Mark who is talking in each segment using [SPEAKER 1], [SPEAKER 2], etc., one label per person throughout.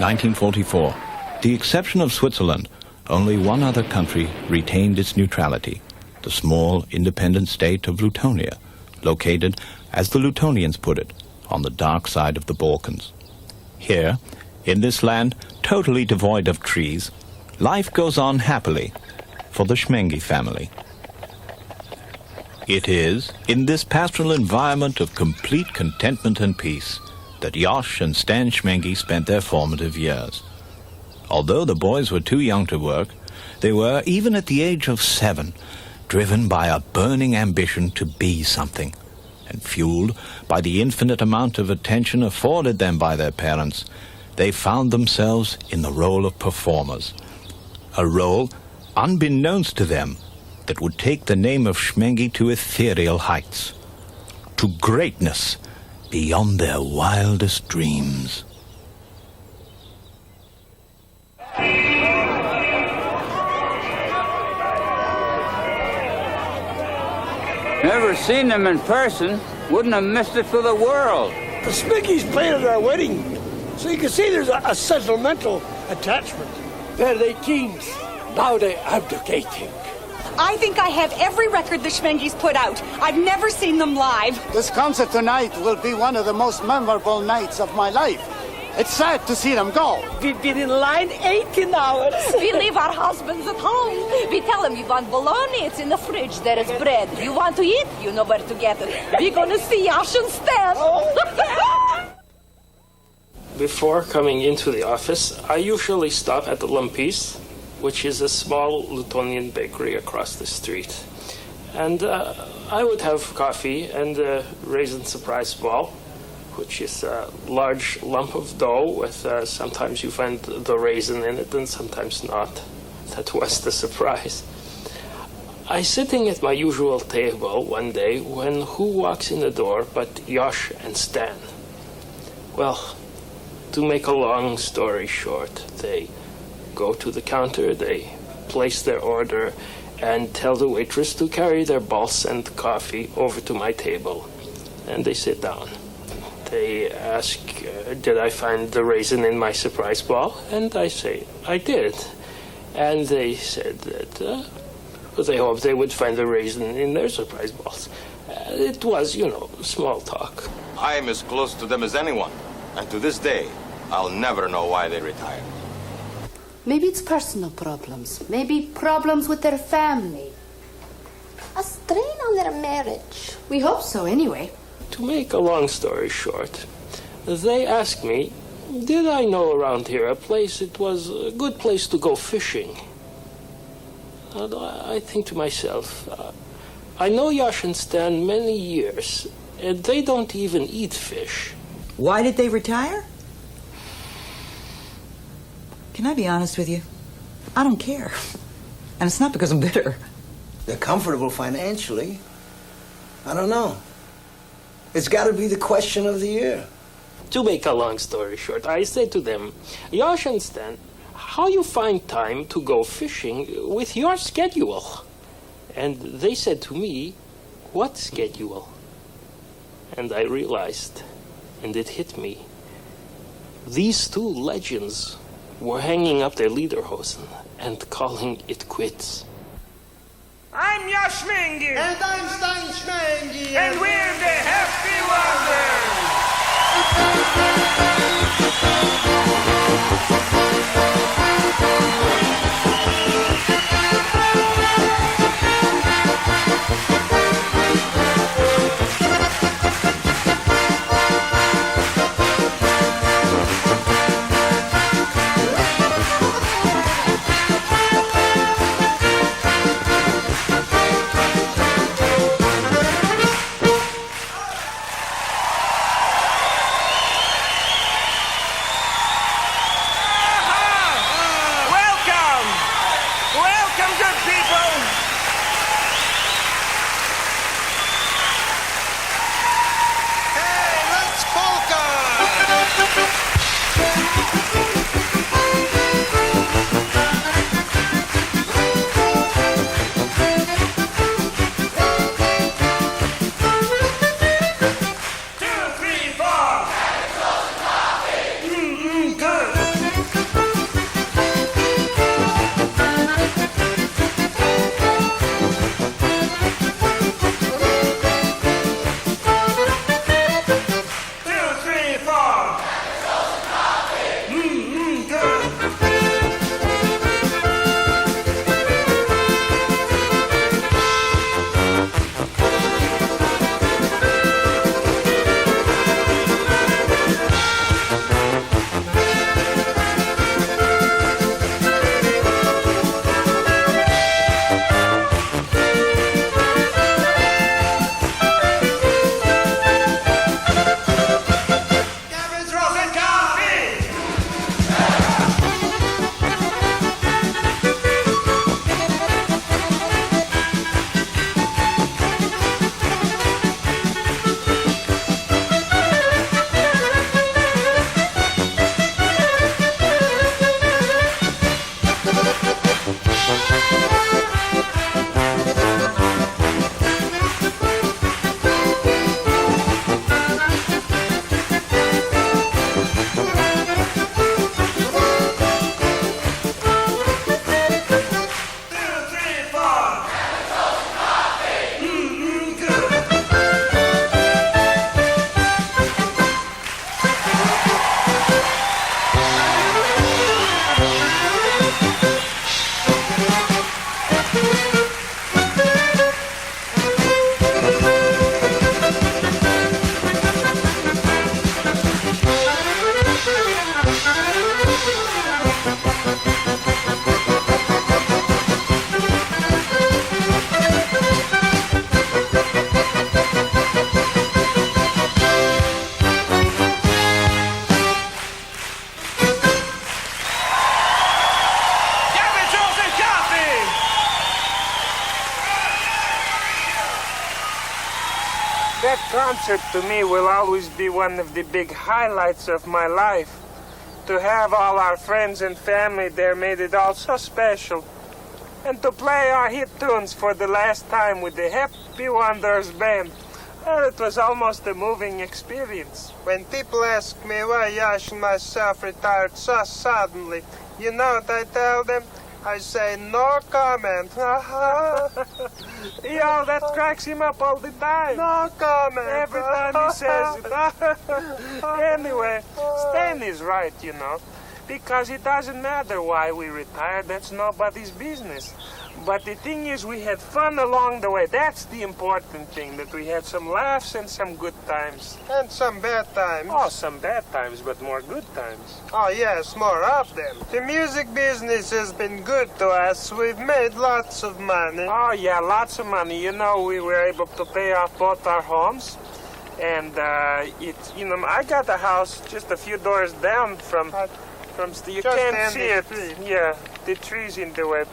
[SPEAKER 1] 1944. The exception of Switzerland, only one other country retained its neutrality, the small independent state of Lutonia, located, as the Lutonians put it, on the dark side of the Balkans. Here, in this land totally devoid of trees, life goes on happily for the Schmengi family. It is in this pastoral environment of complete contentment and peace that Josh and Stan Schmengi spent their formative years. Although the boys were too young to work, they were, even at the age of 7, driven by a burning ambition to be something, and fueled by the infinite amount of attention afforded them by their parents, they found themselves in the role of performers, a role unbeknownst to them that would take the name of Schmengi to ethereal heights, to greatness beyond their wildest dreams.
[SPEAKER 2] Never seen them in person. Wouldn't have missed it for the world.
[SPEAKER 3] The Schmengis played at our wedding, so you can see there's a sentimental attachment.
[SPEAKER 4] They're the kings. Now they're abdicating.
[SPEAKER 5] I think I have every record the Schmengis put out. I've never seen them live.
[SPEAKER 6] This concert tonight will be one of the most memorable nights of my life. It's sad to see them go.
[SPEAKER 4] We've been in line 18 hours.
[SPEAKER 7] We leave our husbands at home. We tell them you want bologna, it's in the fridge, there is bread. You want to eat, you know where to get it. We're gonna see Yash and Stan.
[SPEAKER 8] Before coming into the office, I usually stop at the Lumpy's, which is a small Lutonian bakery across the street. And I would have coffee and a raisin surprise ball, which is a large lump of dough with sometimes you find the raisin in it and sometimes not. That was the surprise. I sitting at my usual table one day when who walks in the door but Josh and Stan. Well, to make a long story short, they go to the counter, they place their order, and tell the waitress to carry their balls and coffee over to my table. And they sit down. They ask, did I find the raisin in my surprise ball? And I say, I did. And they said that they hoped they would find the raisin in their surprise balls. It was, small talk.
[SPEAKER 9] I am as close to them as anyone. And to this day, I'll never know why they retired.
[SPEAKER 10] Maybe it's personal problems. Maybe problems with their family.
[SPEAKER 11] A strain on their marriage.
[SPEAKER 10] We hope so, anyway.
[SPEAKER 8] To make a long story short, they asked me, did I know around here a place it was a good place to go fishing? And I think to myself, I know Josh and Stan many years, and they don't even eat fish.
[SPEAKER 12] Why did they retire? Can I be honest with you? I don't care. And it's not because I'm bitter.
[SPEAKER 3] They're comfortable financially. I don't know. It's got to be the question of the year.
[SPEAKER 8] To make a long story short, I said to them, Josh and Stan, how you find time to go fishing with your schedule? And they said to me, what schedule? And I realized, and it hit me, these two legends were hanging up their lederhosen and calling it quits.
[SPEAKER 13] I'm Josh Schmengi.
[SPEAKER 14] And I'm Stan Schmengi.
[SPEAKER 13] And we're the Happy concert to me will always be one of the big highlights of my life. To have all our friends and family there made it all so special. And to play our hit tunes for the last time with the Happy Wanderers band, well, it was almost a moving experience.
[SPEAKER 14] When people ask me why Yash and myself retired so suddenly, you know what I tell them? I say no comment.
[SPEAKER 13] Yo, that cracks him up all the time.
[SPEAKER 14] No comment.
[SPEAKER 13] Every time he says it. Anyway, Stan is right, you know. Because it doesn't matter why we retired. That's nobody's business. But the thing is, we had fun along the way. That's the important thing, that we had some laughs and some good times.
[SPEAKER 14] And some bad times.
[SPEAKER 13] Oh, some bad times, but more good times.
[SPEAKER 14] Oh, yes, more of them. The music business has been good to us. We've made lots of money.
[SPEAKER 13] Oh, yeah, lots of money. You know, we were able to pay off both our homes. And, I got a house just a few doors down from you can't see it. Yeah, the trees in the way.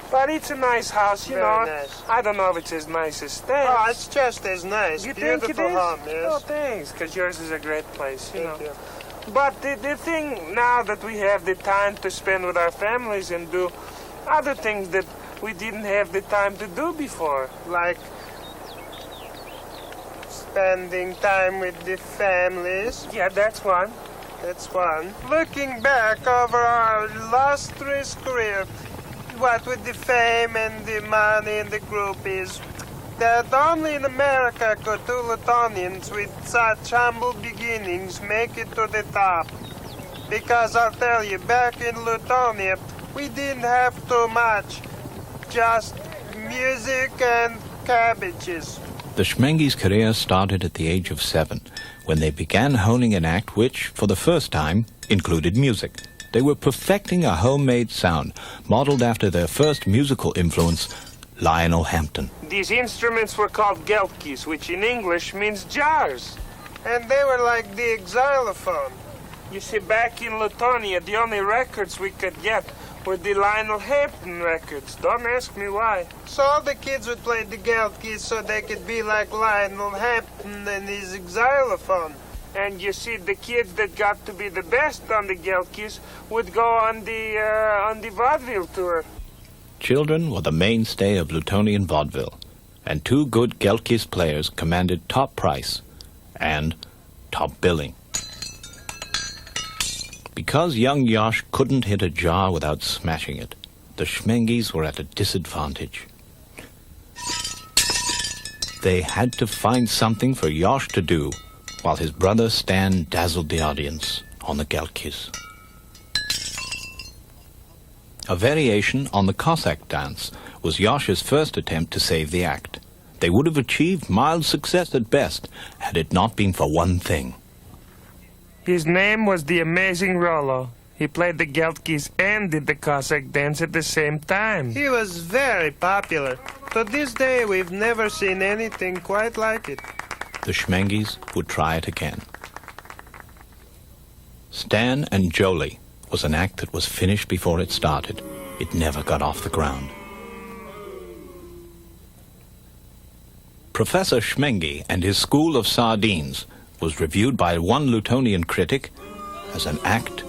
[SPEAKER 13] But it's a nice house, you know.
[SPEAKER 14] Nice.
[SPEAKER 13] I don't know if it's as nice as Stan's.
[SPEAKER 14] Oh, it's just as nice.
[SPEAKER 13] You
[SPEAKER 14] Beautiful
[SPEAKER 13] think it is?
[SPEAKER 14] home, yes.
[SPEAKER 13] Oh, thanks, because yours is a great place, you know.
[SPEAKER 14] Thank you.
[SPEAKER 13] But the thing now that we have the time to spend with our families and do other things that we didn't have the time to do before.
[SPEAKER 14] Like spending time with the families.
[SPEAKER 13] Yeah, that's one.
[SPEAKER 14] That's one. Looking back over our illustrious career, what with the fame and the money and the groupies, that only in America could two Lutonians with such humble beginnings make it to the top. Because I'll tell you, back in Lutonia, we didn't have too much, just music and cabbages.
[SPEAKER 1] The Schmengi's career started at the age of 7, when they began honing an act which, for the first time, included music. They were perfecting a homemade sound, modeled after their first musical influence, Lionel Hampton.
[SPEAKER 13] These instruments were called gelkis, which in English means jars.
[SPEAKER 14] And they were like the xylophone.
[SPEAKER 13] You see, back in Lutonia, the only records we could get were the Lionel Hampton records. Don't ask me why.
[SPEAKER 14] So all the kids would play the gelkis so they could be like Lionel Hampton and his xylophone.
[SPEAKER 13] And you see, the kids that got to be the best on the gelkis would go on the vaudeville tour.
[SPEAKER 1] Children were the mainstay of Lutonian vaudeville, and 2 good gelkis players commanded top price and top billing. Because young Yosh couldn't hit a jar without smashing it, the Schmengis were at a disadvantage. They had to find something for Yosh to do, while his brother Stan dazzled the audience on the gelkis. A variation on the Cossack dance was Yosh's first attempt to save the act. They would have achieved mild success at best had it not been for one thing.
[SPEAKER 13] His name was the Amazing Rollo. He played the gelkis and did the Cossack dance at the same time.
[SPEAKER 14] He was very popular. To this day, we've never seen anything quite like it.
[SPEAKER 1] The Schmengis would try it again. Stan and Jolie was an act that was finished before it started. It never got off the ground. Professor Schmengi and his School of Sardines was reviewed by one Lutonian critic as an act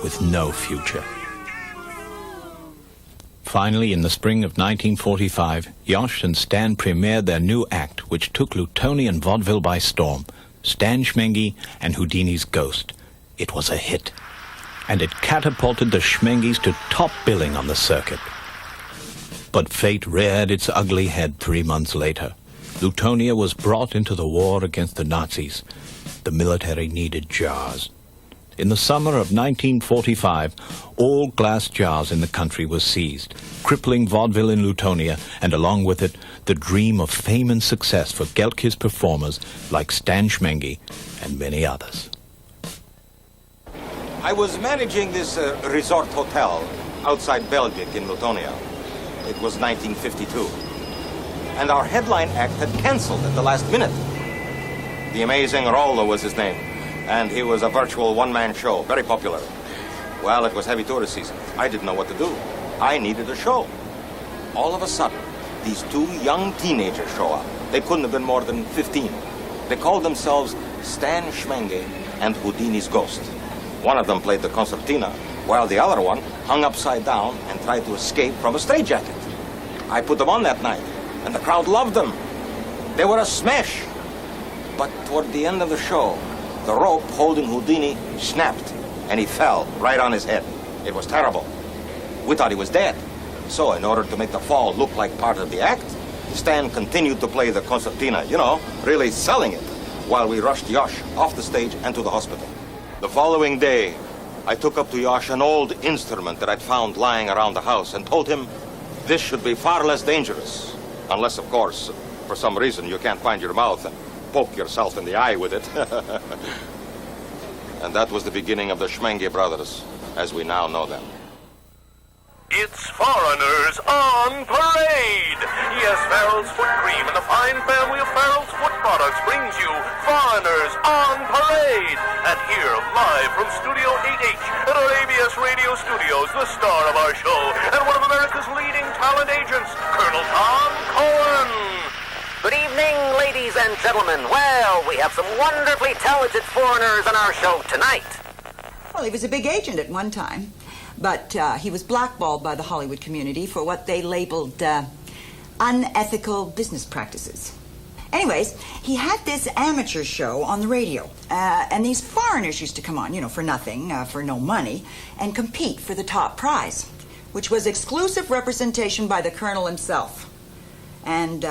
[SPEAKER 1] with no future. Finally, in the spring of 1945, Yosh and Stan premiered their new act, which took Lutonian vaudeville by storm, Stan Schmengi and Houdini's Ghost. It was a hit, and it catapulted the Schmengis to top billing on the circuit. But fate reared its ugly head 3 months later. Lutonia was brought into the war against the Nazis. The military needed jars. In the summer of 1945, all glass jars in the country were seized, crippling vaudeville in Lutonia, and along with it, the dream of fame and success for gelkis performers like Stan Schmengi and many others.
[SPEAKER 9] I was managing this resort hotel outside Belgic in Lutonia. It was 1952. And our headline act had canceled at the last minute. The Amazing Rollo was his name, and he was a virtual one-man show, very popular. Well, it was heavy tourist season. I didn't know what to do. I needed a show. All of a sudden, these 2 young teenagers show up. They couldn't have been more than 15. They called themselves Stan Schmenge and Houdini's Ghost. One of them played the concertina, while the other one hung upside down and tried to escape from a straitjacket. I put them on that night, and the crowd loved them. They were a smash. But toward the end of the show, the rope holding Houdini snapped, and he fell right on his head. It was terrible. We thought he was dead. So in order to make the fall look like part of the act, Stan continued to play the concertina, really selling it, while we rushed Yosh off the stage and to the hospital. The following day, I took up to Yosh an old instrument that I'd found lying around the house and told him this should be far less dangerous. Unless, of course, for some reason you can't find your mouth and poke yourself in the eye with it. And that was the beginning of the Schmenge brothers, as we now know them.
[SPEAKER 15] It's Foreigners on Parade! Yes, Farrell's Foot Cream and the fine family of Farrell's Foot Products brings you Foreigners on Parade! And here, live from Studio 8H at our ABS Radio Studios, the star of our show and one of America's leading talent agents, Colonel Tom Cohen!
[SPEAKER 16] Good evening, ladies and gentlemen. Well, we have some wonderfully talented foreigners on our show tonight.
[SPEAKER 12] Well, he was a big agent at one time. But he was blackballed by the Hollywood community for what they labeled unethical business practices. Anyways, he had this amateur show on the radio. And these foreigners used to come on, for nothing, for no money, and compete for the top prize, which was exclusive representation by the colonel himself. And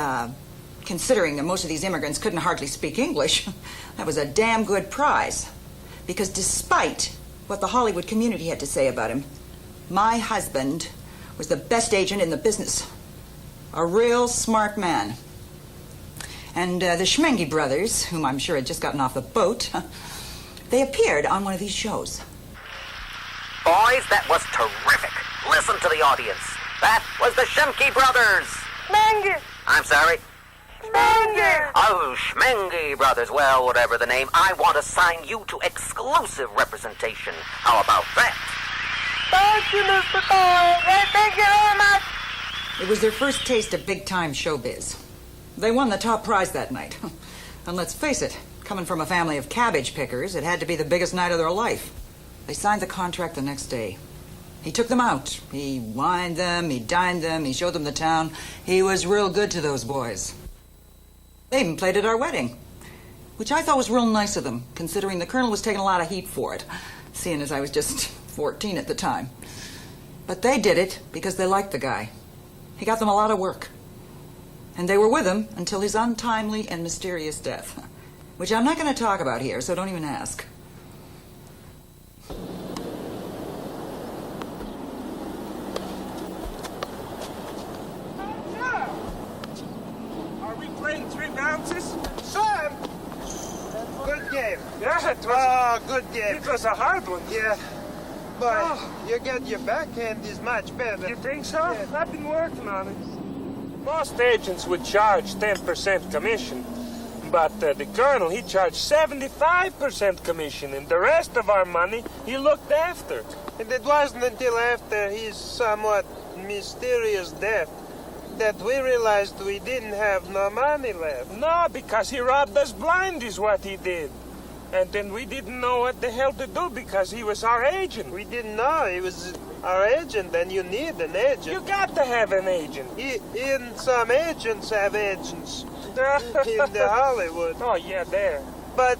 [SPEAKER 12] considering that most of these immigrants couldn't hardly speak English, that was a damn good prize. Because despite what the Hollywood community had to say about him, my husband was the best agent in the business. A real smart man. And the Schmenge brothers, whom I'm sure had just gotten off the boat, they appeared on one of these shows.
[SPEAKER 16] Boys, that was terrific. Listen to the audience. That was the Schmenge brothers.
[SPEAKER 14] Schmenge!
[SPEAKER 16] I'm sorry?
[SPEAKER 14] Schmenge!
[SPEAKER 16] Oh, Schmenge brothers. Well, whatever the name, I want to sign you to exclusive representation. How about that?
[SPEAKER 14] Thank you, Mr. Cohen. Thank you very much.
[SPEAKER 12] It was their first taste of big-time showbiz. They won the top prize that night. And let's face it, coming from a family of cabbage pickers, it had to be the biggest night of their life. They signed the contract the next day. He took them out. He wined them, he dined them, he showed them the town. He was real good to those boys. They even played at our wedding, which I thought was real nice of them, considering the colonel was taking a lot of heat for it, seeing as I was just 14 at the time. But they did it because they liked the guy. He got them a lot of work. And they were with him until his untimely and mysterious death, which I'm not going to talk about here, so don't even ask.
[SPEAKER 13] Are we playing 3 bounces?
[SPEAKER 14] Sam! Good game.
[SPEAKER 13] Yeah, it was.
[SPEAKER 14] Good game.
[SPEAKER 13] It was a hard one.
[SPEAKER 14] Yeah. But you get your backhand is much better.
[SPEAKER 13] You think so?
[SPEAKER 14] Yeah.
[SPEAKER 13] I've been working on it. Most agents would charge 10% commission, but the colonel, he charged 75% commission, and the rest of our money he looked after.
[SPEAKER 14] And it wasn't until after his somewhat mysterious death that we realized we didn't have no money left.
[SPEAKER 13] No, because he robbed us blind is what he did. And then we didn't know what the hell to do because he was our agent.
[SPEAKER 14] We didn't know he was our agent, and you need an agent.
[SPEAKER 13] You got to have an agent.
[SPEAKER 14] In some agents have agents. In the Hollywood.
[SPEAKER 13] Oh, yeah, there.
[SPEAKER 14] But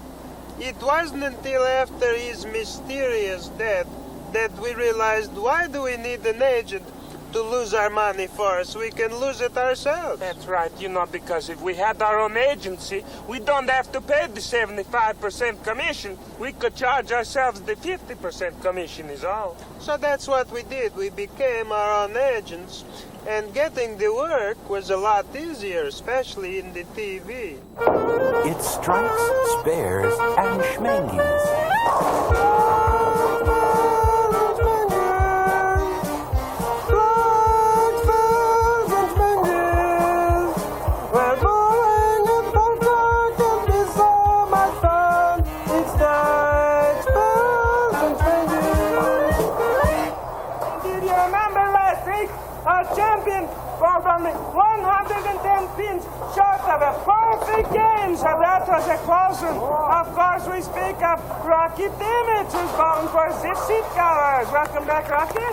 [SPEAKER 14] it wasn't until after his mysterious death that we realized, why do we need an agent to lose our money for us? We can lose it ourselves.
[SPEAKER 13] That's right, because if we had our own agency, we don't have to pay the 75% commission. We could charge ourselves the 50% commission is all.
[SPEAKER 14] So that's what we did. We became our own agents, and getting the work was a lot easier, especially in the TV.
[SPEAKER 17] It's Strikes, Spares, and Schmengies.
[SPEAKER 13] Our champion brought only 110 pins short have a perfect game, so that was a close one. Of course, we speak of Rocky Timmons, who's bound for the seat colors. Welcome back, Rocky.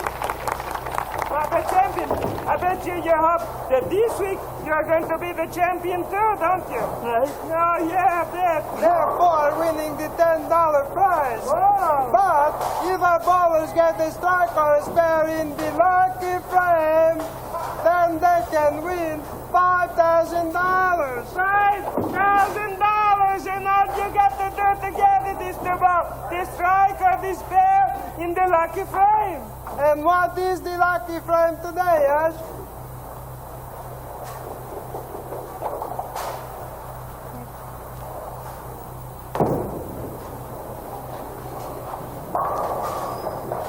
[SPEAKER 13] Well, the champion, I bet you hope that this week you're going to be the champion too, don't you? Right? Oh, yeah, I bet.
[SPEAKER 14] Therefore, winning the $10 prize.
[SPEAKER 13] Whoa.
[SPEAKER 14] But if our bowlers get a strike or a spare in the lucky frame, then they can win $5,000.
[SPEAKER 13] $5,000, and all you got to do to get it is to bowl the strike or the spare in the lucky frame.
[SPEAKER 14] And what is the lucky frame today, Ash?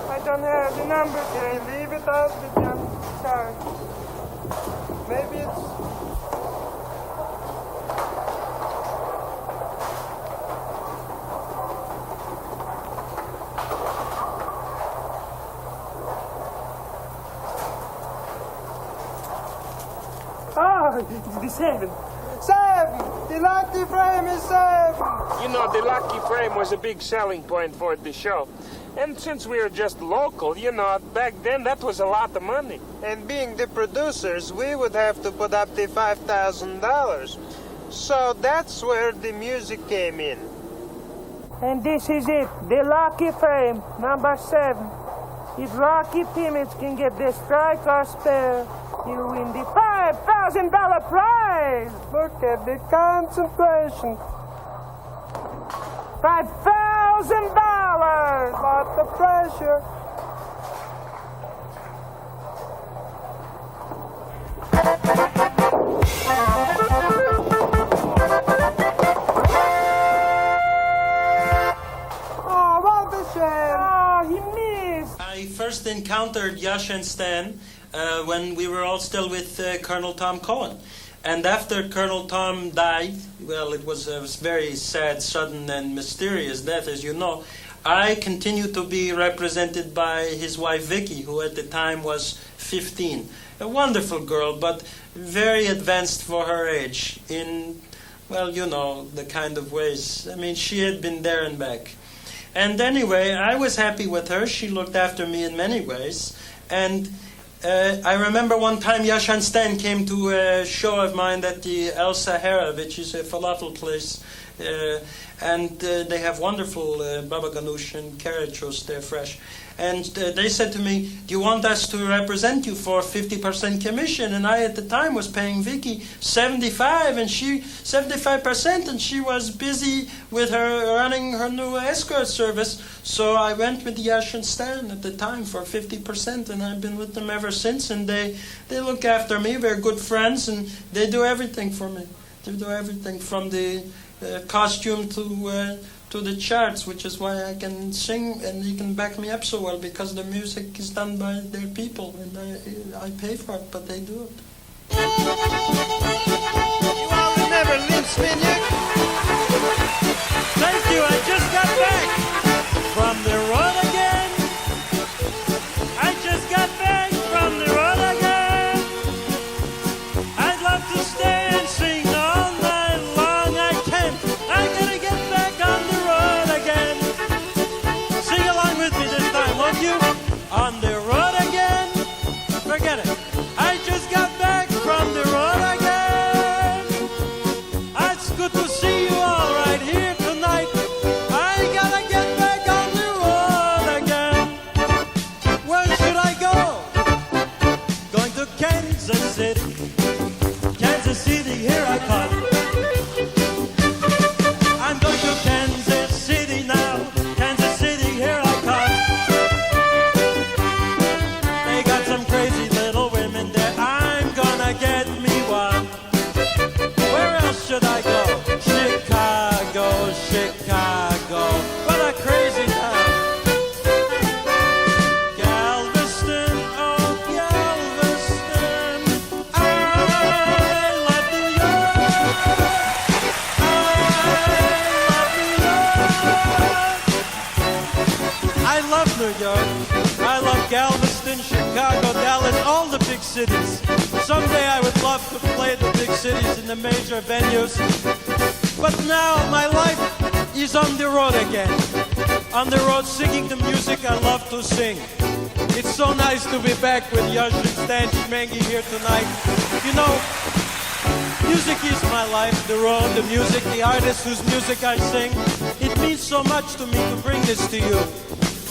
[SPEAKER 13] I don't have the number. Can I leave it out? Sorry.
[SPEAKER 14] Maybe it's...
[SPEAKER 13] Oh, it's the 7.
[SPEAKER 14] 7! The lucky frame is 7!
[SPEAKER 13] You know, the lucky frame was a big selling point for the show. And since we were just local, you know, back then that was a lot of money.
[SPEAKER 14] And being the producers, we would have to put up the $5,000. So that's where the music came in.
[SPEAKER 13] And this is it, the lucky frame, number 7. If Rocky Timmons can get the strike or spare, he'll win the $5,000 prize.
[SPEAKER 14] Look at the concentration.
[SPEAKER 13] $5,000!
[SPEAKER 14] Lot of pressure. Oh, what a shame.
[SPEAKER 13] Oh, he missed.
[SPEAKER 18] I first encountered Yash and Stan when we were all still with Colonel Tom Cohen. And after Colonel Tom died, well, it was a very sad, sudden, and mysterious death, as you know, I continued to be represented by his wife, Vicky, who at the time was 15. A wonderful girl, but very advanced for her age in, well, you know, the kind of ways. I mean, she had been there and back. And anyway, I was happy with her. She looked after me in many ways. And I remember one time Yash and Stan came to a show of mine at the El Sahara, which is a falafel place. And they have wonderful baba ganoush and carrot roast there fresh. And they said to me, do you want us to represent you for 50% commission? And I, at the time, was paying Vicky 75% and she was busy with her running her new escort service. So I went with Yash and Stan at the time for 50%, and I've been with them ever since. And they look after me. We're good friends, and they do everything for me. They do everything from the costume to the charts, which is why I can sing and they can back me up so well, because the music is done by their people, and I pay for it, but they do it.
[SPEAKER 14] You all remember Lynch Minuk?
[SPEAKER 18] Thank you, I just got back from the road again. I just got back from the road again. I'd love to stay and sing all night long. I can't. I gotta get back on the road again. Sing along with me this time, won't you? On the road again. Forget it. I just got back from the road again. It's good to see you all right here tonight. I love New York. I love Galveston, Chicago, Dallas, all the big cities. Someday I would love to play the big cities in the major venues. But now my life is on the road again. On the road singing the music I love to sing. It's so nice to be back with Yash and Stan Schmengi here tonight. You know, music is my life, the road, the music, the artists whose music I sing. It means so much to me to bring this to you.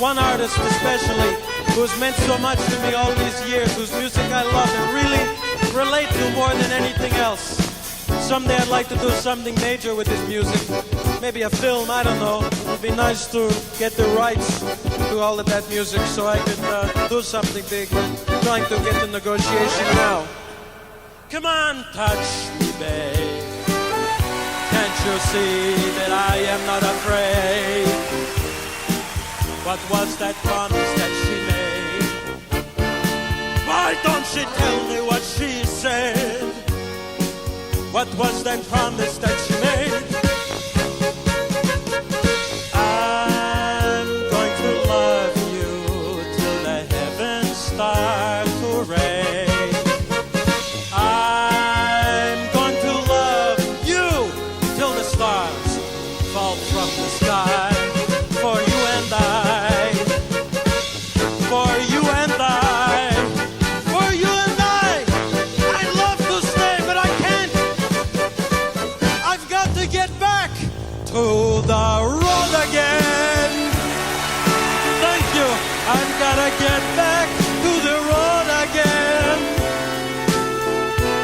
[SPEAKER 18] One artist especially, who's meant so much to me all these years, whose music I love and really relate to more than anything else. Someday I'd like to do something major with this music. Maybe a film, I don't know. It would be nice to get the rights to all of that music so I could do something big. I'm trying to get the negotiation now. Come on, touch me, babe. Can't you see that I am not afraid? What was that promise that she made? Why don't she tell me what she said? What was that promise that she made? I'm going to love you till the heavens start to rain. I'm going to love you till the stars fall from the sky. For you and I, for you and I, for you and I. I'd love to stay, but I can't. I've got to get back to the road again. Thank you. I've got to get back to the road again.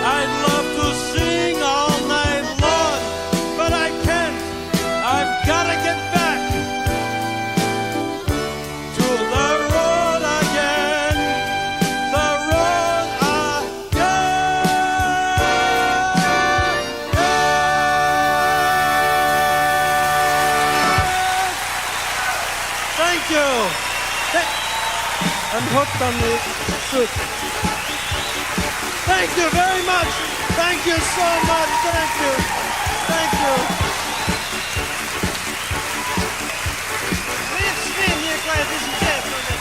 [SPEAKER 18] I'd love to sing all night long, but I can't. I've got to get back to the road again. The road again. Thank you. I'm hooked on the suit. Thank you very much. Thank you so much. Thank you. Thank you. Ladies and gentlemen.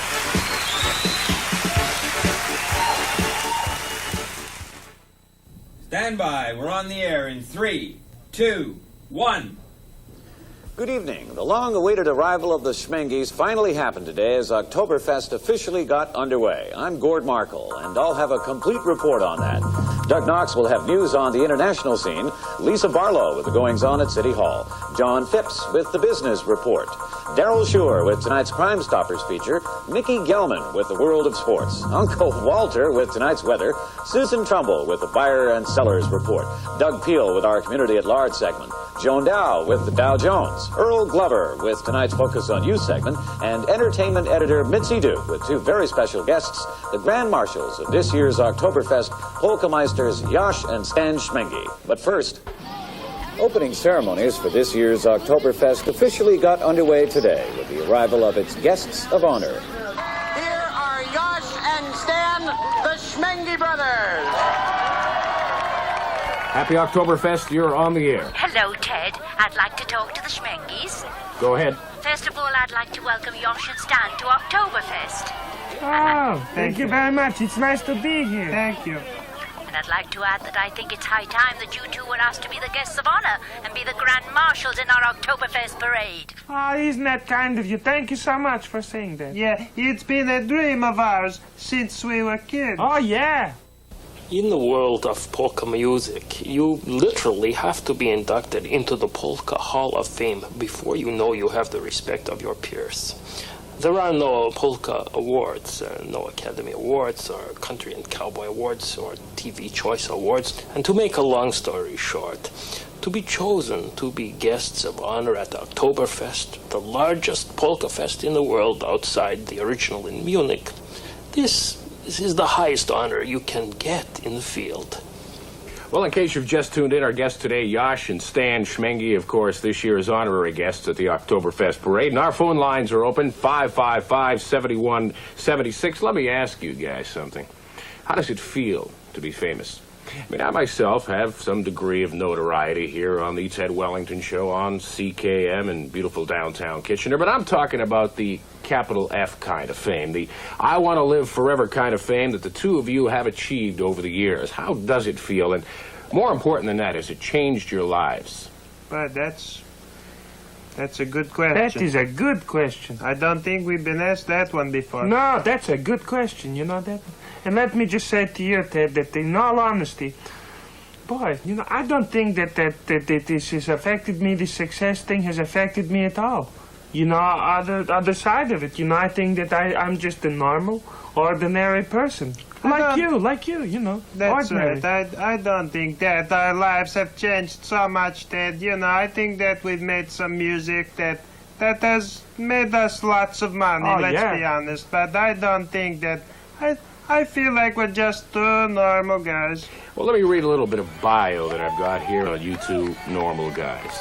[SPEAKER 19] Stand by. We're on the air in 3, 2, 1.
[SPEAKER 20] Good evening. The long-awaited arrival of the Schmengis finally happened today as Oktoberfest officially got underway. I'm Gord Markle, and I'll have a complete report on that. Doug Knox will have news on the international scene, Lisa Barlow with the goings-on at City Hall, John Phipps with the business report, Daryl Shore with tonight's Crime Stoppers feature, Mickey Gelman with the world of sports, Uncle Walter with tonight's weather, Susan Trumbull with the buyer and sellers report, Doug Peel with our community at large segment, Joan Dow with the Dow Jones, Earl Glover with tonight's Focus on You segment, and entertainment editor Mitzi Duke with two very special guests, the Grand Marshals of this year's Oktoberfest, Polka Meisters Yash and Stan Schmengi. But first, opening ceremonies for this year's Oktoberfest officially got underway today with the arrival of its guests of honor.
[SPEAKER 6] Here are Yash and Stan, the Schmengi brothers.
[SPEAKER 21] Happy Oktoberfest, you're on the air.
[SPEAKER 22] Hello, Ted. I'd like to talk to the Schmengis.
[SPEAKER 21] Go ahead.
[SPEAKER 22] First of all, I'd like to welcome Yosh and Stan to Oktoberfest.
[SPEAKER 13] Oh, thank you very much. It's nice to be here. Thank you.
[SPEAKER 22] And I'd like to add that I think it's high time that you two were asked to be the guests of honor and be the Grand Marshals in our Oktoberfest parade.
[SPEAKER 13] Oh, isn't that kind of you? Thank you so much for saying that. Yeah, it's been a dream of ours since we were kids. Oh, yeah.
[SPEAKER 8] In the world of polka music, you literally have to be inducted into the Polka Hall of Fame before you know you have the respect of your peers. There are no polka awards, no Academy Awards, or Country and Cowboy Awards, or TV Choice Awards. And to make a long story short, to be chosen to be guests of honor at Oktoberfest, the largest polka fest in the world outside the original in Munich, this is the highest honor you can get in the field.
[SPEAKER 21] Well, in case you've just tuned in, our guests today, Yash and Stan Schmengi, of course, this year's honorary guests at the Oktoberfest parade. And our phone lines are open, 555-7176. Let me ask you guys something. How does it feel to be famous? I mean, I myself have some degree of notoriety here on the Ted Wellington Show on CKM in beautiful downtown Kitchener, but I'm talking about the capital F kind of fame, the I want to live forever kind of fame that the two of you have achieved over the years. How does it feel? And more important than that, has it changed your lives?
[SPEAKER 14] But that's a good question.
[SPEAKER 13] That is a good question.
[SPEAKER 14] I don't think we've been asked that one before.
[SPEAKER 13] No, that's a good question, you know that. And let me just say to you, Ted, that in all honesty, boy, you know, I don't think that this has affected me, this success thing has affected me at all. You know, other side of it, you know, I think that I'm just a normal, ordinary person. Like you, you know.
[SPEAKER 14] That's
[SPEAKER 13] ordinary.
[SPEAKER 14] right. I don't think that our lives have changed so much, Ted. You know, I think that we've made some music that has made us lots of money, let's be honest. But I don't think that... I feel like we're just two normal guys.
[SPEAKER 21] Well, let me read a little bit of bio that I've got here on you two normal guys.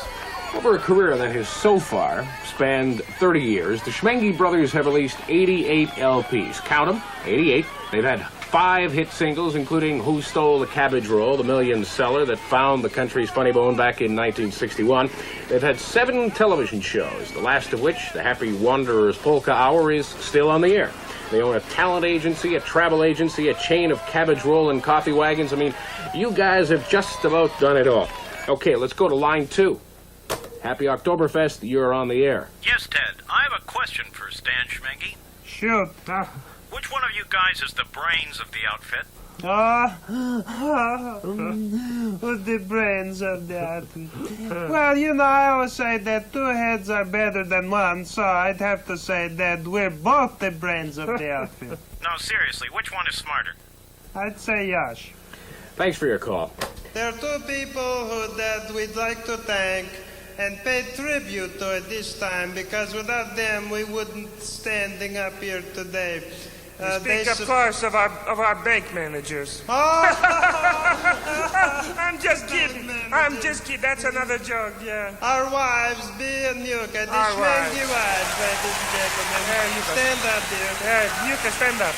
[SPEAKER 21] Over a career that has so far spanned 30 years, the Schmengi brothers have released 88 LPs. Count them, 88. They've had 5 hit singles, including Who Stole the Cabbage Roll, the million seller that found the country's funny bone back in 1961. They've had 7 television shows, the last of which, the Happy Wanderers Polka Hour, is still on the air. They own a talent agency, a travel agency, a chain of cabbage roll and coffee wagons. I mean, you guys have just about done it all. Okay, let's go to line 2. Happy Oktoberfest, you're on the air.
[SPEAKER 1] Yes, Ted. I have a question for Stan Schmengi.
[SPEAKER 14] Shoot.
[SPEAKER 1] Which one of you guys is the brains of the outfit?
[SPEAKER 14] With the brains of the outfit. Well, you know, I always say that 2 heads are better than 1, so I'd have to say that we're both the brains of the outfit.
[SPEAKER 1] No, seriously, which one is smarter?
[SPEAKER 14] I'd say Yash.
[SPEAKER 21] Thanks for your call.
[SPEAKER 14] There are 2 people that we'd like to thank and pay tribute to at this time, because without them we wouldn't standing up here today.
[SPEAKER 13] You speak, of course, of our bank managers. I'm just kidding. I'm just kidding. That's another joke, yeah.
[SPEAKER 14] Our wives, Bea and Yuka, the Schmengi wives, ladies and gentlemen.
[SPEAKER 13] Yeah, you
[SPEAKER 14] stand up, dear.
[SPEAKER 13] Yeah, you can stand up.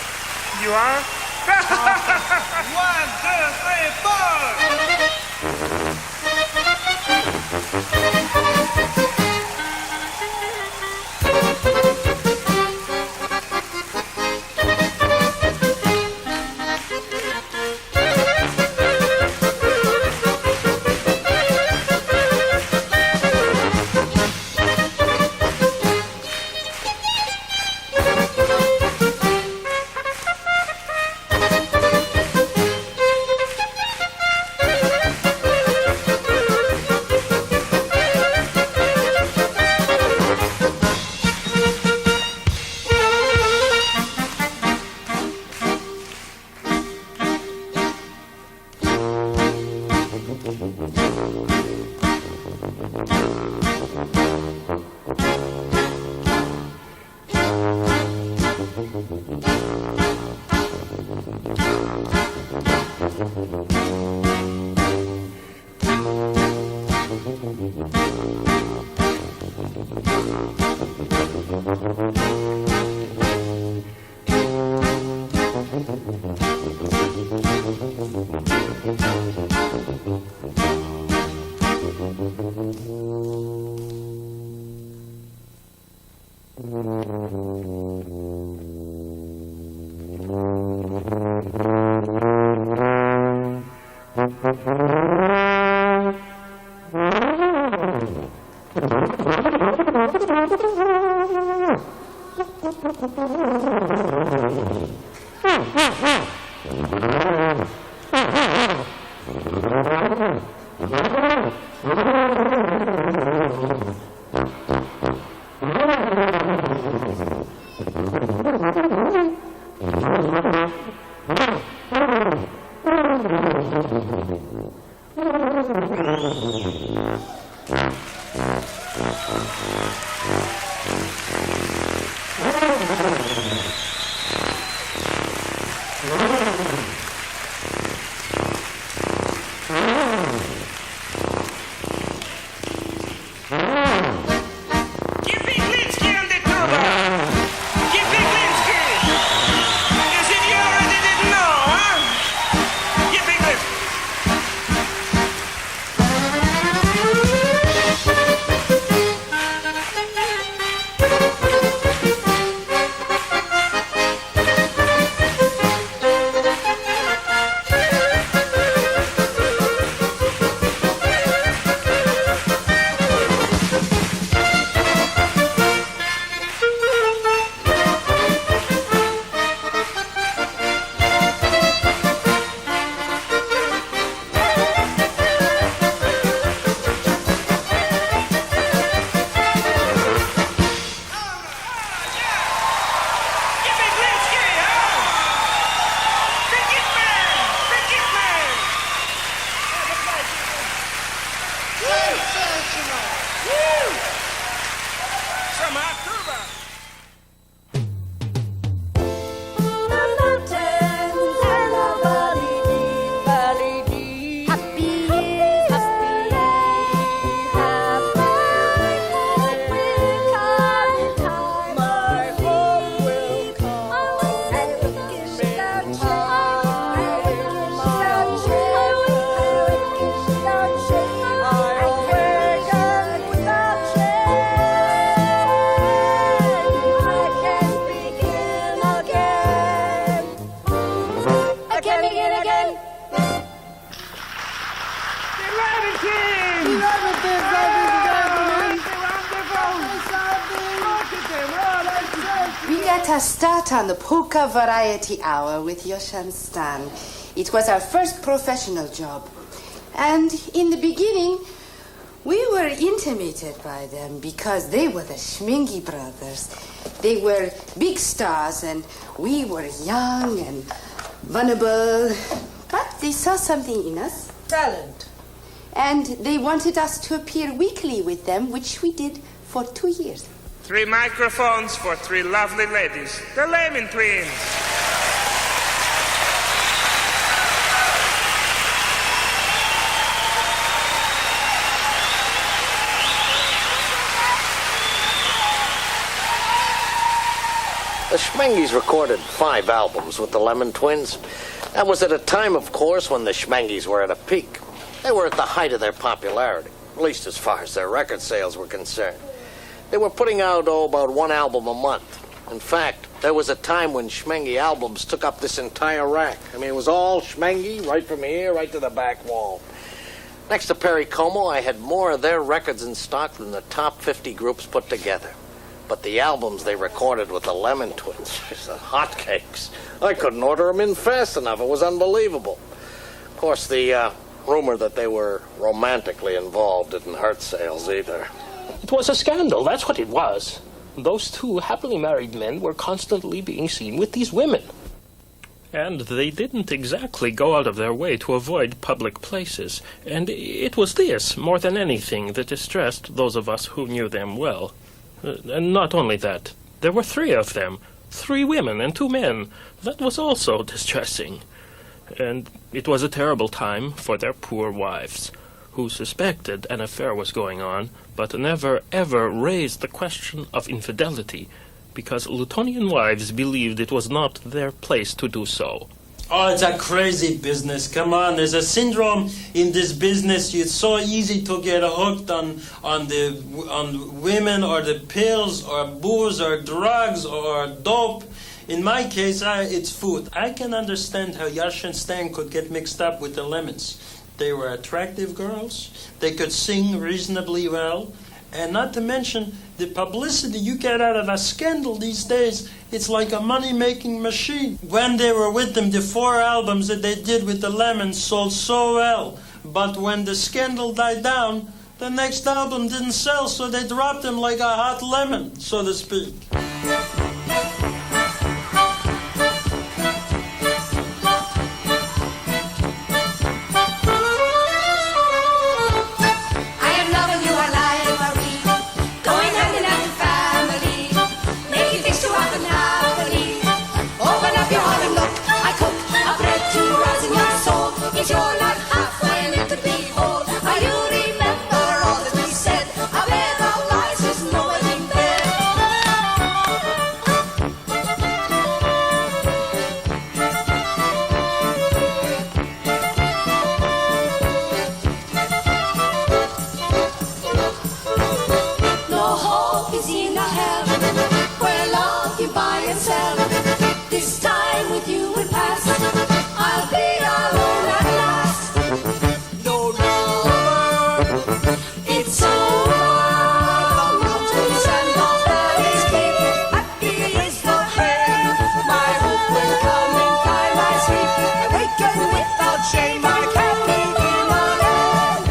[SPEAKER 13] You are?
[SPEAKER 14] 1, 2, 3, 4!
[SPEAKER 10] got a start on the Polka Variety Hour with Yosh and Stan. It was our first professional job. And in the beginning, we were intimidated by them because they were the Schmengi brothers. They were big stars, and we were young and vulnerable. But they saw something in us.
[SPEAKER 2] Talent.
[SPEAKER 10] And they wanted us to appear weekly with them, which we did for 2 years.
[SPEAKER 13] 3 microphones for 3 lovely ladies, the Lehman twins.
[SPEAKER 5] The Schmengies recorded 5 albums with the Lemon Twins. That was at a time, of course, when the Schmengies were at a peak. They were at the height of their popularity, at least as far as their record sales were concerned. They were putting out, about 1 album a month. In fact, there was a time when Schmengi albums took up this entire rack. I mean, it was all Schmengi, right from here, right to the back wall. Next to Perry Como, I had more of their records in stock than the top 50 groups put together. But the albums they recorded with the Lemon Twins, the hotcakes. I couldn't order them in fast enough. It was unbelievable. Of course, the rumor that they were romantically involved didn't hurt sales either.
[SPEAKER 8] It was a scandal, that's what it was. Those 2 happily married men were constantly being seen with these women. And they didn't exactly go out of their way to avoid public places. And it was this, more than anything, that distressed those of us who knew them well. And not only that, there were 3 of them, 3 women and 2 men. That was also distressing. And it was a terrible time for their poor wives, who suspected an affair was going on, but never ever raised the question of infidelity, because Lutonian wives believed it was not their place to do so.
[SPEAKER 18] Oh, it's a crazy business. Come on, there's a syndrome in this business. It's so easy to get hooked on women or the pills or booze or drugs or dope. In my case, it's food. I can understand how Yash and Stan could get mixed up with the Lemons. They were attractive girls. They could sing reasonably well. And not to mention the publicity you get out of a scandal these days. It's like a money-making machine. When they were with them, the 4 albums that they did with the Lemons sold so well. But when the scandal died down, the next album didn't sell, so they dropped them like a hot lemon, so to speak.
[SPEAKER 2] If you're not halfway in to be whole, are you remember all that we said? A bed of lies is no wedding bed. No hope is in a hell where love you buy and sell. This time with you will pass. I'll be alone at last. No lover, it's over. The mountains and the valleys keep happy is the prayer. My hope will come in time I sleep. Awaken without shame, I can't begin again.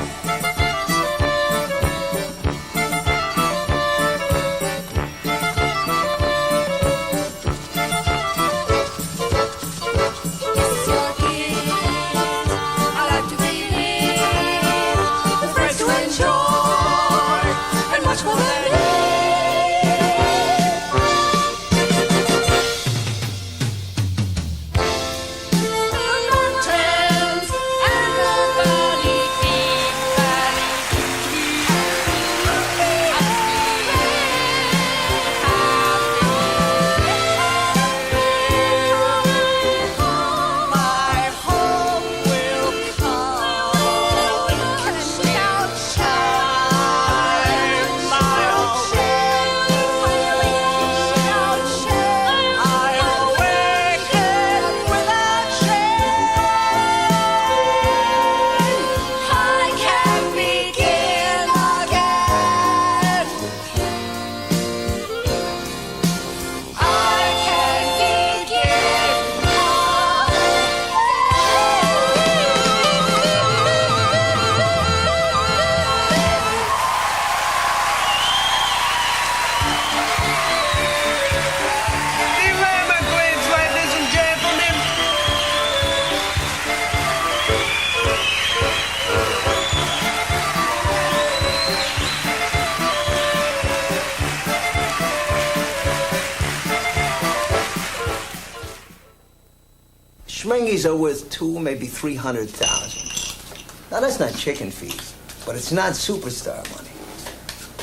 [SPEAKER 3] Schmengies are worth $200,000, maybe $300,000. Now, that's not chicken feed, but it's not superstar money.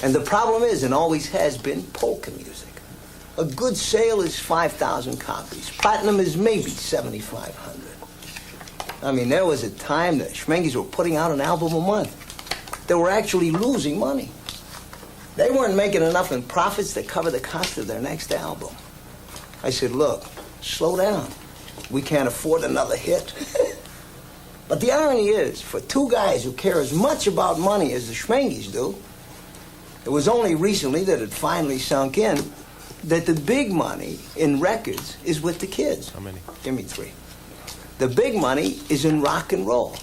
[SPEAKER 3] And the problem is, and always has been, polka music. A good sale is 5,000 copies. Platinum is maybe 7,500. I mean, there was a time that Schmengies were putting out an album a month. They were actually losing money. They weren't making enough in profits to cover the cost of their next album. I said, look, slow down. We can't afford another hit. But the irony is, for two guys who care as much about money as the Schmengies do, it was only recently that it finally sunk in that the big money in records is with the kids.
[SPEAKER 4] How many?
[SPEAKER 3] Give me 3. The big money is in rock and roll.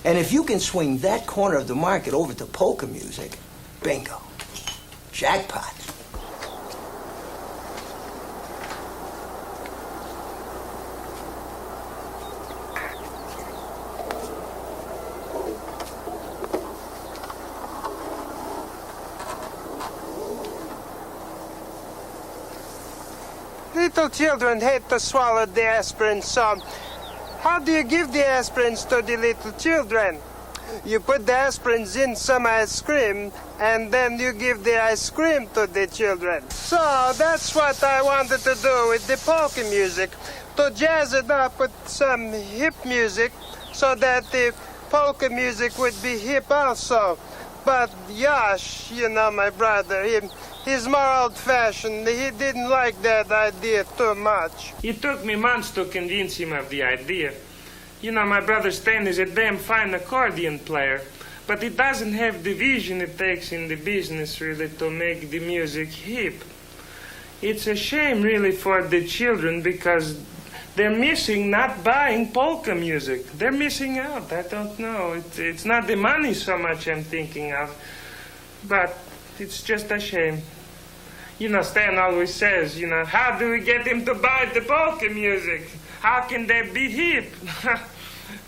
[SPEAKER 3] And if you can swing that corner of the market over to polka music, bingo. Jackpot.
[SPEAKER 14] Little children hate to swallow the aspirin, so how do you give the aspirins to the little children? You put the aspirins in some ice cream, and then you give the ice cream to the children. So that's what I wanted to do with the polka music, to jazz it up with some hip music so that the polka music would be hip also. But Yash, you know, my brother, he's more old-fashioned. He didn't like that idea too much.
[SPEAKER 13] It took me months to convince him of the idea. You know, my brother Stan is a damn fine accordion player, but he doesn't have the vision it takes in the business, really, to make the music hip. It's a shame, really, for the children, because they're missing not buying polka music. They're missing out. I don't know. It's not the money so much I'm thinking of, but it's just a shame. You know, Stan always says, you know, how do we get him to buy the polka music? How can that be hip?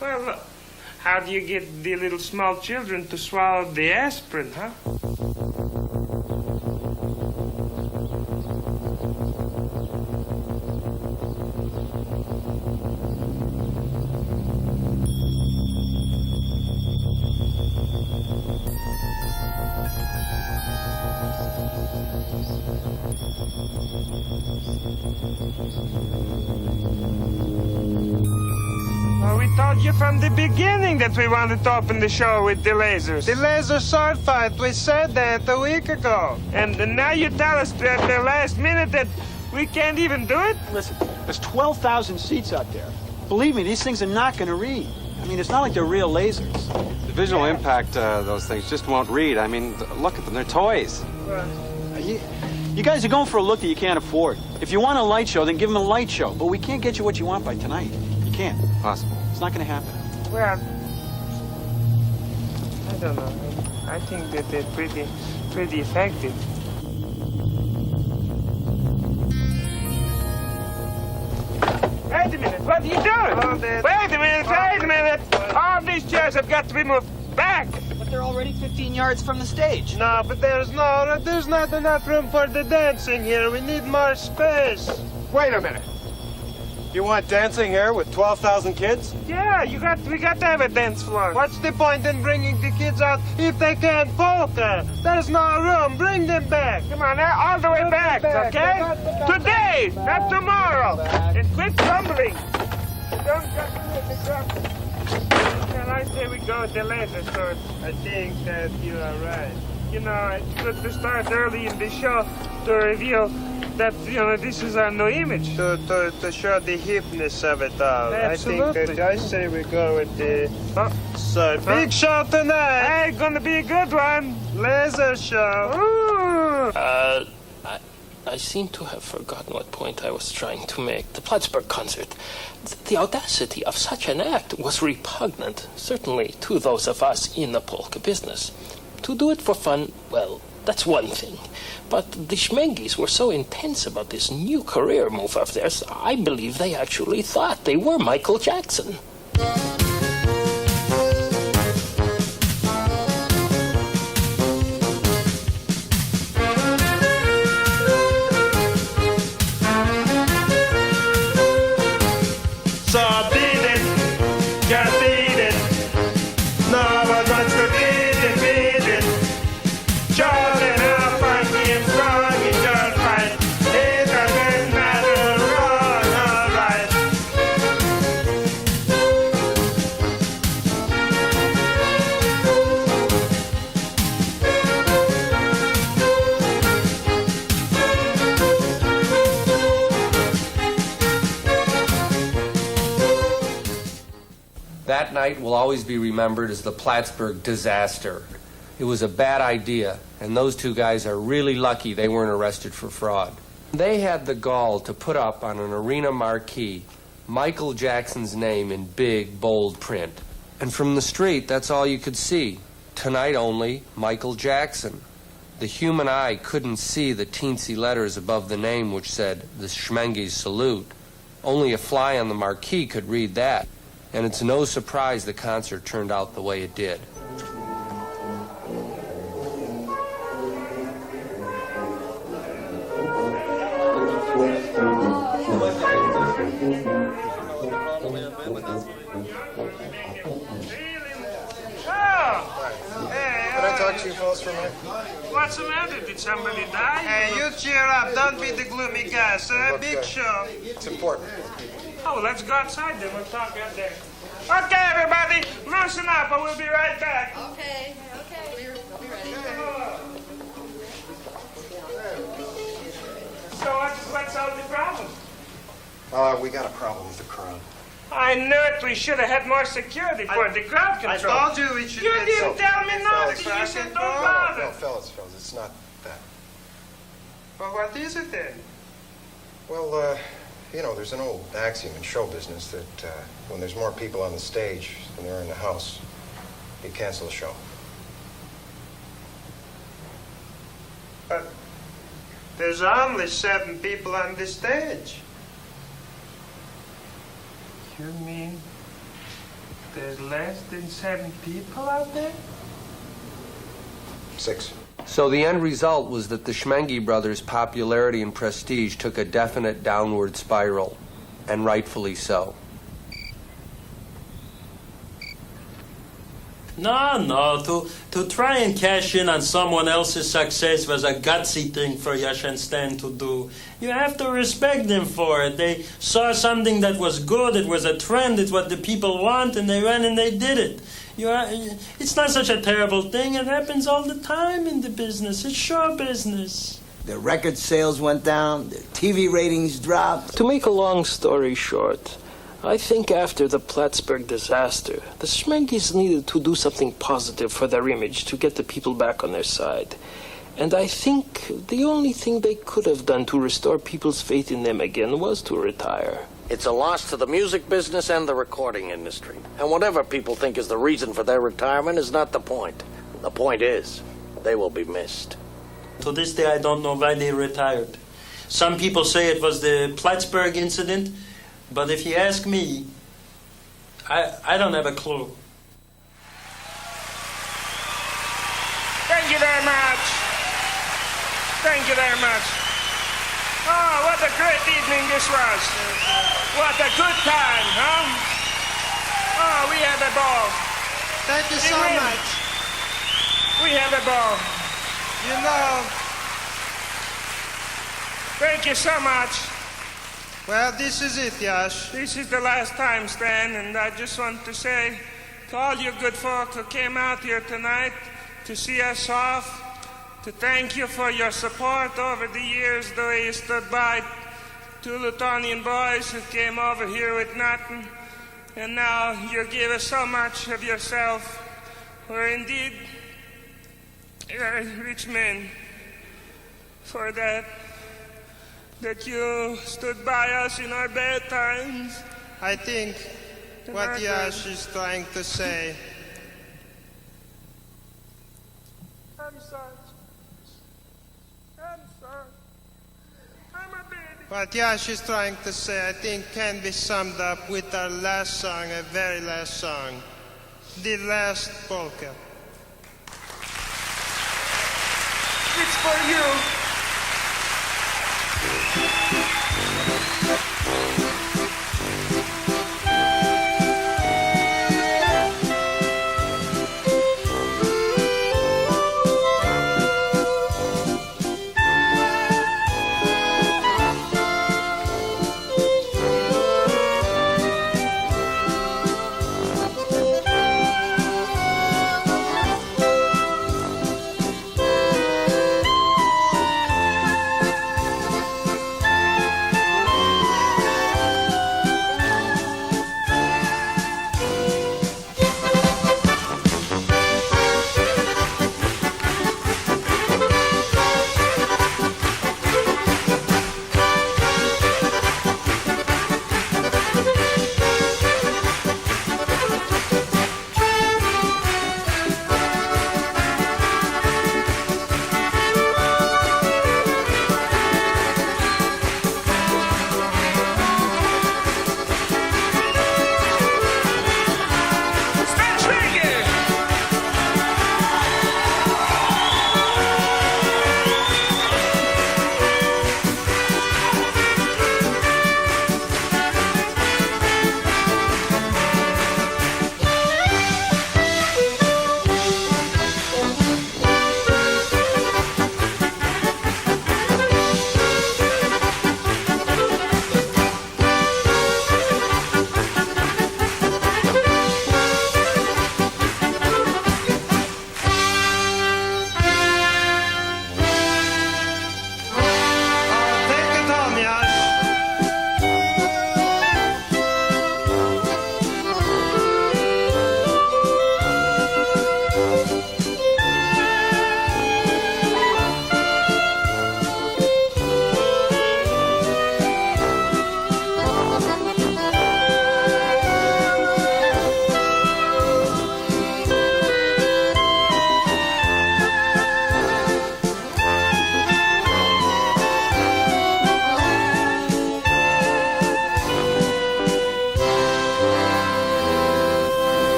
[SPEAKER 13] Well, how do you get the little small children to swallow the aspirin, huh? We told you from the beginning that we wanted to open the show with the lasers.
[SPEAKER 14] The laser sword fight, we said that a week ago.
[SPEAKER 13] And now you tell us at the last minute that we can't even do it?
[SPEAKER 7] Listen, there's 12,000 seats out there. Believe me, these things are not going to read. I mean, it's not like they're real lasers.
[SPEAKER 4] The visual impact, those things just won't read. I mean, look at them, they're toys.
[SPEAKER 7] You guys are going for a look that you can't afford. If you want a light show, then give them a light show. But we can't get you what you want by tonight. You can't.
[SPEAKER 4] Possible.
[SPEAKER 7] It's not going to happen.
[SPEAKER 13] Well, I don't know. I think that they're pretty effective. Wait a minute, what are you doing? Wait a minute. All these chairs have got to be moved back.
[SPEAKER 7] But they're already 15 yards from the stage.
[SPEAKER 14] No, but there's not enough room for the dancing here. We need more space.
[SPEAKER 4] Wait a minute. You want dancing here with 12,000 kids?
[SPEAKER 14] Yeah, we got to have a dance floor. What's the point in bringing the kids out if they can't polka? There's no room. Bring them back.
[SPEAKER 13] Come on, all the way back, okay? Today, not tomorrow. And quit grumbling. Don't Well, I say we go with the laser sword. I think that you are right. You know, it's good to start early in the show to reveal that, you know, this is our new image.
[SPEAKER 14] To show the hipness of it all.
[SPEAKER 13] Absolutely.
[SPEAKER 14] I say we go with the big show tonight.
[SPEAKER 13] Hey, gonna be a good one.
[SPEAKER 14] Laser show.
[SPEAKER 8] I seem to have forgotten what point I was trying to make. The Plattsburgh concert. The audacity of such an act was repugnant, certainly to those of us in the polka business. To do it for fun, well, that's one thing. But the Schmengies were so intense about this new career move of theirs, I believe they actually thought they were Michael Jackson.
[SPEAKER 14] Sabine
[SPEAKER 9] That night will always be remembered as the Plattsburgh disaster. It was a bad idea, and those two guys are really lucky they weren't arrested for fraud. They had the gall to put up on an arena marquee Michael Jackson's name in big, bold print. And from the street, that's all you could see. Tonight only, Michael Jackson. The human eye couldn't see the teensy letters above the name which said, the Schmengies Salute. Only a fly on the marquee could read that. And it's no surprise the concert turned out the way it did.
[SPEAKER 14] Talk to you folks for a minute.
[SPEAKER 13] What's the matter? Did somebody die?
[SPEAKER 14] Hey, you cheer up. Don't be the gloomy guy, sir. Big show. It's important.
[SPEAKER 13] Oh, let's go outside then. We'll talk out there. Okay, everybody, loosen up. I will be right back.
[SPEAKER 10] Okay. We'll be ready.
[SPEAKER 13] So what's all the problem?
[SPEAKER 14] We got a problem with the crowd.
[SPEAKER 13] I knew it. We should have had more security for the crowd control.
[SPEAKER 14] I told you we should
[SPEAKER 13] You
[SPEAKER 14] get
[SPEAKER 13] didn't tell me nothing.
[SPEAKER 14] Fellas,
[SPEAKER 13] You said don't bother.
[SPEAKER 14] No, fellas, it's not that.
[SPEAKER 13] Well, what is it then?
[SPEAKER 14] Well, there's an old axiom in show business that when there's more people on the stage than there are in the house, you cancel the show.
[SPEAKER 13] But there's only 7 people on the stage. You mean there's less than 7 people out there?
[SPEAKER 14] 6.
[SPEAKER 9] So the end result was that the Schmengi brothers' popularity and prestige took a definite downward spiral, and rightfully so.
[SPEAKER 18] No. To try and cash in on someone else's success was a gutsy thing for Yash and Stan to do. You have to respect them for it. They saw something that was good, it was a trend, it's what the people want, and they ran and they did it. It's not such a terrible thing. It happens all the time in the business. It's show business.
[SPEAKER 3] Their record sales went down, their TV ratings dropped.
[SPEAKER 8] To make a long story short, I think after the Plattsburgh disaster, the Schmengies needed to do something positive for their image to get the people back on their side. And I think the only thing they could have done to restore people's faith in them again was to retire.
[SPEAKER 5] It's a loss to the music business and the recording industry. And whatever people think is the reason for their retirement is not the point. The point is, they will be missed.
[SPEAKER 18] To this day, I don't know why they retired. Some people say it was the Plattsburgh incident, but if you ask me, I don't have a clue.
[SPEAKER 13] Thank you very much. Thank you very much. Oh, what a great evening this was. What a good time, huh? Oh, we had a ball.
[SPEAKER 14] Thank you so much.
[SPEAKER 13] We had a ball.
[SPEAKER 14] You know.
[SPEAKER 13] Thank you so much.
[SPEAKER 14] Well, this is it, Yash.
[SPEAKER 13] This is the last time, Stan, and I just want to say to all you good folk who came out here tonight to see us off, to thank you for your support over the years, the way you stood by 2 Lutonian boys who came over here with nothing, and now you give us so much of yourself. We're indeed rich men for that you stood by us in our bad times.
[SPEAKER 14] I think what Yash is trying to say.
[SPEAKER 13] I'm sorry. I'm sorry. I'm a baby.
[SPEAKER 14] What Yash is trying to say, I think, can be summed up with our last song, our very last song, the Last Polka.
[SPEAKER 13] It's for you.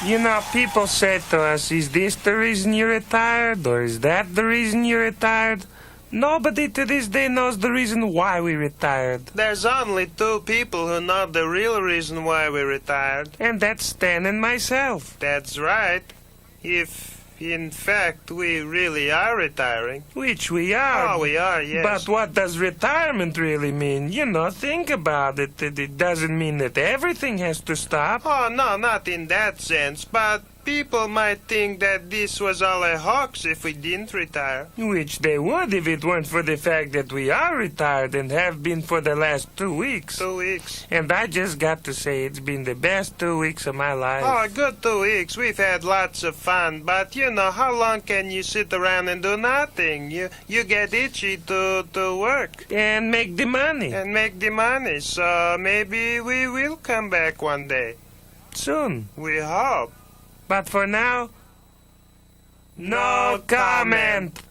[SPEAKER 13] You know, people say to us, is this the reason you retired, or is that the reason you retired? Nobody to this day knows the reason why we retired.
[SPEAKER 14] There's only two people who know the real reason why we retired.
[SPEAKER 13] And that's Stan and myself.
[SPEAKER 14] That's right. If, in fact, we really are retiring.
[SPEAKER 13] Which we are.
[SPEAKER 14] Oh, we are, yes.
[SPEAKER 13] But what does retirement really mean? You know, think about it. It doesn't mean that everything has to stop.
[SPEAKER 14] Oh, no, not in that sense, but people might think that this was all a hoax if we didn't retire.
[SPEAKER 13] Which they would if it weren't for the fact that we are retired and have been for the last 2 weeks.
[SPEAKER 14] 2 weeks.
[SPEAKER 13] And I just got to say it's been the best 2 weeks of my life.
[SPEAKER 14] Oh, a good 2 weeks. We've had lots of fun, but you know, how long can you sit around and do nothing? You get itchy to work.
[SPEAKER 13] And make the money.
[SPEAKER 14] And make the money, so maybe we will come back one day.
[SPEAKER 13] Soon.
[SPEAKER 14] We hope.
[SPEAKER 13] But for now, no comment.